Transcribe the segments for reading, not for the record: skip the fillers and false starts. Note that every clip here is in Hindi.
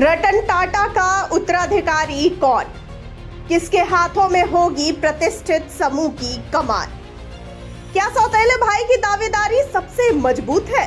रतन टाटा का उत्तराधिकारी कौन? किसके हाथों में होगी प्रतिष्ठित समूह की कमान? क्या सौतेले भाई की दावेदारी सबसे मजबूत है?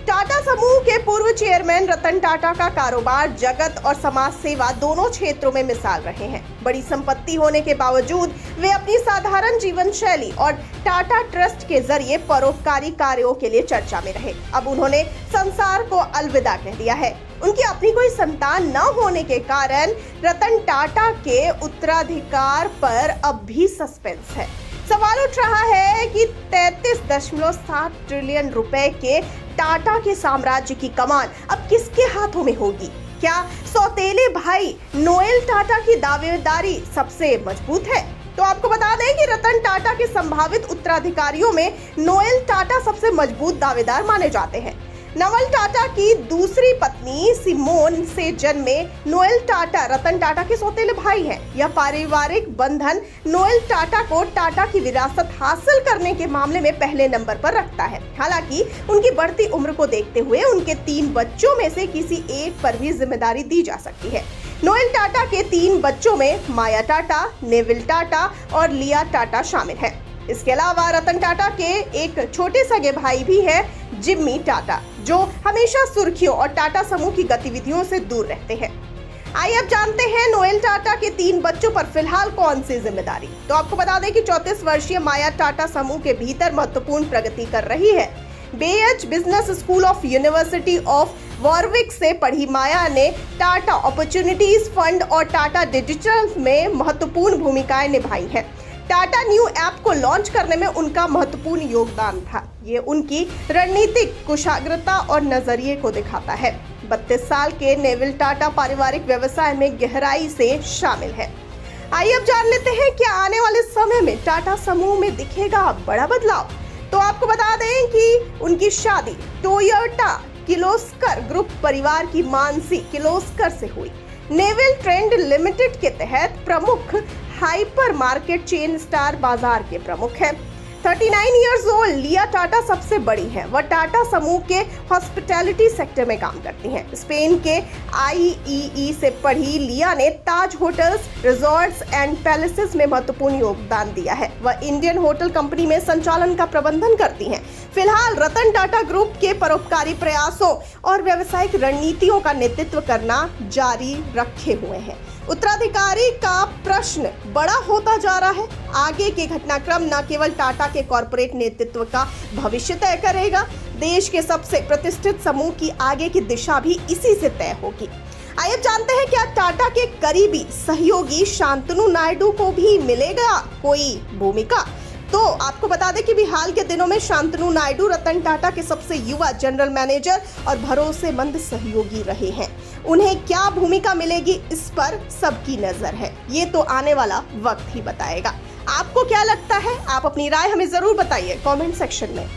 टाटा समूह के पूर्व चेयरमैन रतन टाटा का कारोबार जगत और समाज सेवा दोनों क्षेत्रों में मिसाल रहे हैं। बड़ी संपत्ति होने के बावजूद वे अपनी साधारण जीवन शैली और टाटा ट्रस्ट के जरिए परोपकारी कार्यों के लिए चर्चा में रहे। अब उन्होंने संसार को अलविदा कह दिया है। उनकी अपनी कोई संतान न होने के कारण रतन टाटा के उत्तराधिकार पर अब भी सस्पेंस है। सवाल उठ रहा है कि 33.7 ट्रिलियन रुपए के टाटा के साम्राज्य की कमान अब किसके हाथों में होगी? क्या सौतेले भाई नोएल टाटा की दावेदारी सबसे मजबूत है? तो आपको बता दें कि रतन टाटा के संभावित उत्तराधिकारियों में नोएल टाटा सबसे मजबूत दावेदार माने जाते हैं। नवल टाटा की दूसरी पत्नी सिमोन से जन्मे नोएल टाटा रतन टाटा के सौतेले भाई हैं। यह पारिवारिक बंधन नोएल टाटा को टाटा की विरासत हासिल करने के मामले में पहले नंबर पर रखता है। हालांकि उनकी बढ़ती उम्र को देखते हुए उनके 3 बच्चों में से किसी एक पर भी जिम्मेदारी दी जा सकती है। नोएल टाटा के 3 बच्चों में माया टाटा, नेविल टाटा और लिया टाटा शामिल हैं। इसके अलावा रतन टाटा के एक छोटे सगे भाई भी है, जिम्मी टाटा, जो हमेशा सुर्खियों और टाटा समूह की गतिविधियों से दूर रहते हैं। आइए अब जानते हैं नोएल टाटा के 3 बच्चों पर फिलहाल कौन सी जिम्मेदारी। तो आपको बता दें कि 34 वर्षीय माया टाटा समूह के भीतर महत्वपूर्ण प्रगति कर रही है। बेएच business school of university of Warwick से पढ़ी माया ने टाटा अपॉर्चुनिटीज फंड और टाटा डिजिटल में महत्वपूर्ण भूमिकाएं निभाई हैं। टाटा न्यू ऐप को लॉन्च करने में उनका महत्वपूर्ण योगदान था। ये उनकी रणनीतिक कुशाग्रता और नजरिए को दिखाता है। 32 साल के नेविल टाटा पारिवारिक व्यवसाय में गहराई से शामिल है। आइए अब जान लेते हैं क्या आने वाले समय में टाटा समूह में दिखेगा बड़ा बदलाव। तो आपको बता दें कि उनकी शादी टोयोटा किर्लोस्कर ग्रुप परिवार की मानसी किर्लोस्कर से हुई। नेविल ट्रेंड लिमिटेड के तहत प्रमुख हाइपर मार्केट चेन स्टार बाजार के प्रमुख हैं। 39 इयर्स ओल्ड लिया टाटा सबसे बड़ी है। वह टाटा समूह के हॉस्पिटैलिटी सेक्टर में काम करती हैं। स्पेन के आईईई से पढ़ी लिया ने ताज होटल्स, रिजॉर्ट्स एंड पैलेसेस में महत्वपूर्ण योगदान दिया है। वह इंडियन होटल कंपनी में संचालन का प्रबंधन करती हैं। फिलहाल रतन टाटा ग्रुप के परोपकारी प्रयासों और व्यावसायिक रणनीतियों का नेतृत्व करना जारी रखे हुए हैं। उत्तराधिकारी का प्रश्न बड़ा होता जा रहा है। आगे के घटनाक्रम न केवल टाटा के कॉर्पोरेट नेतृत्व का भविष्य तय करेगा, देश के सबसे प्रतिष्ठित समूह की आगे की दिशा भी इसी से तय होगी। आइए जानते हैं क्या टाटा के करीबी सहयोगी शांतनु नायडू को भी मिलेगा कोई भूमिका। तो आपको बता दें कि भी हाल के दिनों में शांतनु नायडू रतन टाटा के सबसे युवा जनरल मैनेजर और भरोसेमंद सहयोगी रहे हैं। उन्हें क्या भूमिका मिलेगी इस पर सबकी नजर है। ये तो आने वाला वक्त ही बताएगा। आपको क्या लगता है? आप अपनी राय हमें जरूर बताइए कमेंट सेक्शन में।